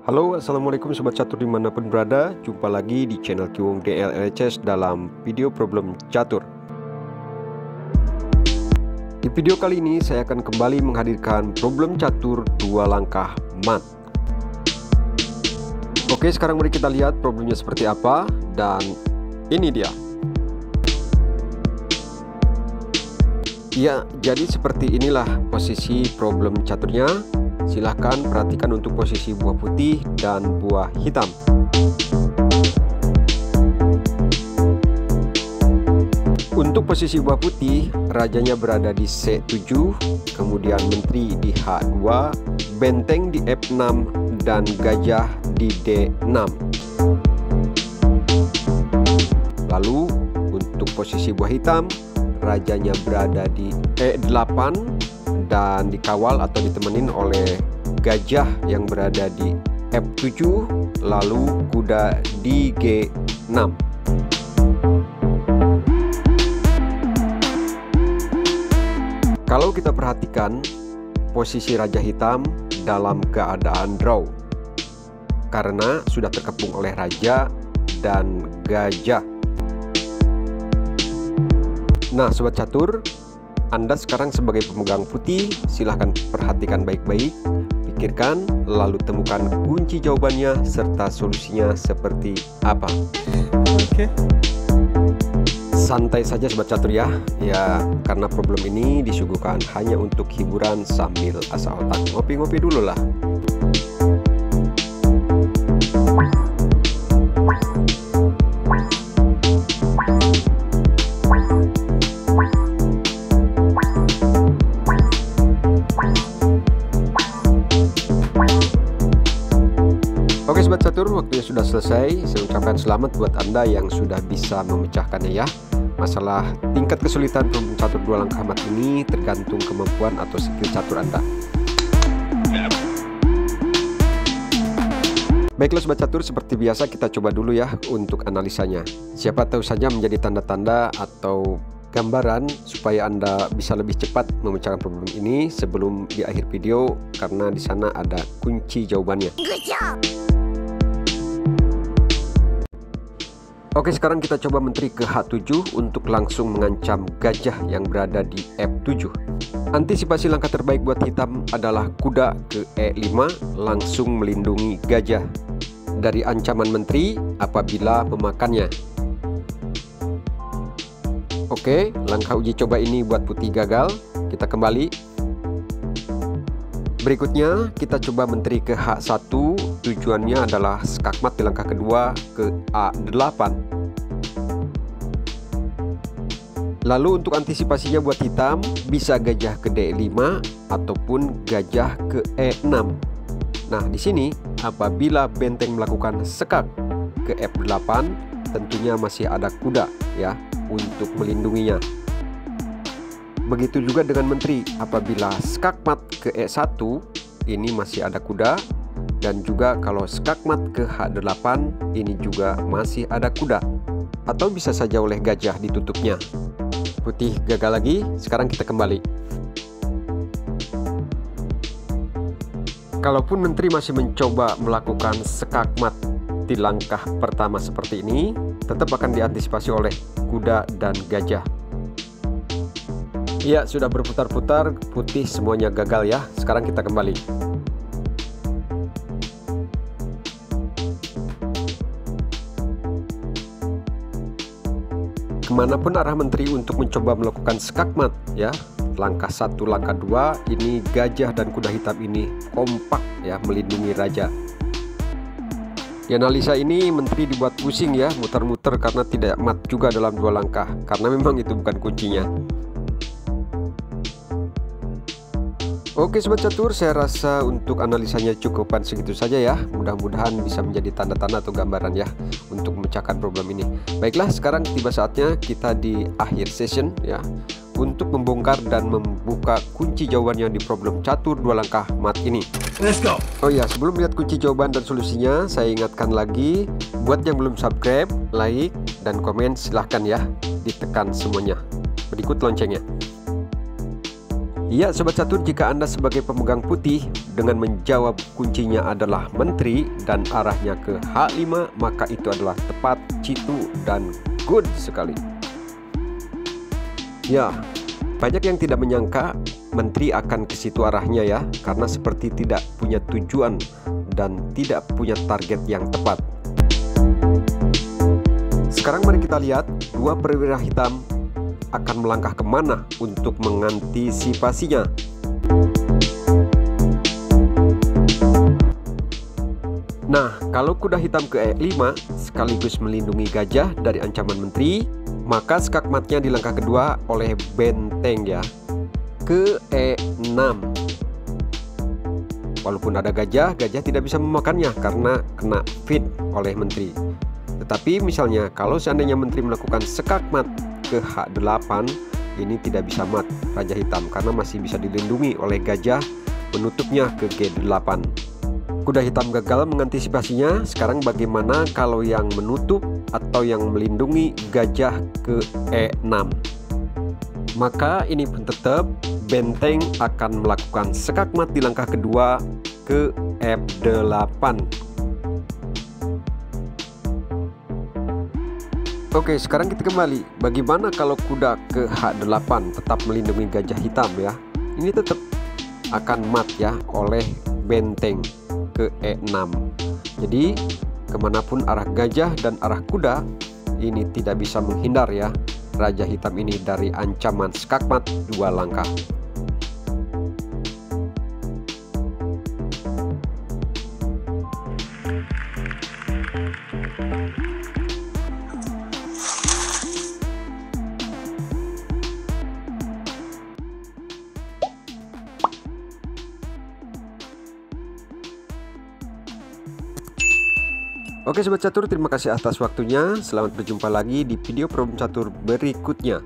Halo, assalamualaikum sobat catur dimanapun berada. Jumpa lagi di channel Kiwong DL LHS dalam video problem catur. Di video kali ini saya akan kembali menghadirkan problem catur 2 langkah mat. Oke, sekarang mari kita lihat problemnya seperti apa. Dan ini dia. Ya, jadi seperti inilah posisi problem caturnya. Silahkan perhatikan untuk posisi buah putih dan buah hitam. Untuk posisi buah putih, rajanya berada di C7, kemudian menteri di H2, benteng di F6, dan gajah di D6. Lalu untuk posisi buah hitam, rajanya berada di E8 dan dikawal atau ditemenin oleh gajah yang berada di F7, lalu kuda di G6. Kalau kita perhatikan posisi raja hitam dalam keadaan draw karena sudah terkepung oleh raja dan gajah. Nah, sobat catur, Anda sekarang sebagai pemegang putih, silahkan perhatikan baik-baik, pikirkan, lalu temukan kunci jawabannya serta solusinya seperti apa. Oke. Santai saja sobat catur ya, karena problem ini disuguhkan hanya untuk hiburan sambil asal otak ngopi-ngopi dulu lah. Oke sobat catur, waktunya sudah selesai. Saya ucapkan selamat buat Anda yang sudah bisa memecahkannya ya. Masalah tingkat kesulitan problem catur 2 langkah mat ini tergantung kemampuan atau skill catur Anda. Baiklah sobat catur, seperti biasa kita coba dulu ya untuk analisanya. Siapa tahu saja menjadi tanda-tanda atau gambaran supaya Anda bisa lebih cepat memecahkan problem ini sebelum di akhir video, karena di sana ada kunci jawabannya. Oke, sekarang kita coba menteri ke H7 untuk langsung mengancam gajah yang berada di F7. Antisipasi langkah terbaik buat hitam adalah kuda ke E5 langsung melindungi gajah dari ancaman menteri apabila memakannya. Oke, langkah uji coba ini buat putih gagal. Kita kembali. Berikutnya kita coba menteri ke H1. Tujuannya adalah skakmat di langkah kedua ke A8. Lalu untuk antisipasinya buat hitam, bisa gajah ke D5 ataupun gajah ke E6. Nah, di sini apabila benteng melakukan sekak ke F8, tentunya masih ada kuda ya untuk melindunginya. Begitu juga dengan menteri, apabila skakmat ke E1, ini masih ada kuda, dan juga kalau skakmat ke H8, ini juga masih ada kuda, atau bisa saja oleh gajah ditutupnya. Putih gagal lagi, sekarang kita kembali. Kalaupun menteri masih mencoba melakukan skakmat di langkah pertama seperti ini, tetap akan diantisipasi oleh kuda dan gajah. Ya, sudah berputar-putar, putih semuanya gagal ya. Sekarang kita kembali. Kemanapun arah menteri untuk mencoba melakukan skakmat ya. Langkah 1, langkah 2, ini gajah dan kuda hitam ini kompak ya melindungi raja. Di analisa ini menteri dibuat pusing ya, muter-muter karena tidak mat juga dalam 2 langkah. Karena memang itu bukan kuncinya. Oke sobat catur, saya rasa untuk analisanya cukupan segitu saja ya. Mudah-mudahan bisa menjadi tanda-tanda atau gambaran ya untuk memecahkan problem ini. Baiklah, sekarang tiba saatnya kita di akhir session ya, untuk membongkar dan membuka kunci jawabannya di problem catur 2 langkah mat ini. Let's go. Oh ya, sebelum lihat kunci jawaban dan solusinya, saya ingatkan lagi buat yang belum subscribe, like, dan komen silahkan ya ditekan semuanya. Berikut loncengnya. Iya sobat catur, jika Anda sebagai pemegang putih dengan menjawab kuncinya adalah menteri dan arahnya ke H5, maka itu adalah tepat, citu, dan good sekali. Ya, banyak yang tidak menyangka menteri akan ke situ arahnya ya, karena seperti tidak punya tujuan dan tidak punya target yang tepat. Sekarang mari kita lihat dua perwira hitam akan melangkah kemana untuk mengantisipasinya. Nah, kalau kuda hitam ke E5 sekaligus melindungi gajah dari ancaman menteri, maka skakmatnya di langkah kedua oleh benteng ya, ke E6. Walaupun ada gajah, gajah tidak bisa memakannya karena kena feed oleh menteri. Tetapi misalnya kalau seandainya menteri melakukan skakmat ke H8, ini tidak bisa mat raja hitam karena masih bisa dilindungi oleh gajah menutupnya ke G8. Kuda hitam gagal mengantisipasinya. Sekarang bagaimana kalau yang menutup atau yang melindungi gajah ke E6? Maka ini pun tetap benteng akan melakukan skakmat di langkah kedua ke F8. Oke, sekarang kita kembali. Bagaimana kalau kuda ke H8 tetap melindungi gajah hitam ya? Ini tetap akan mat ya oleh benteng ke E6. Jadi kemanapun arah gajah dan arah kuda, ini tidak bisa menghindar ya raja hitam ini dari ancaman skakmat 2 langkah. Oke Sobat Catur, terima kasih atas waktunya. Selamat berjumpa lagi di video problem catur berikutnya.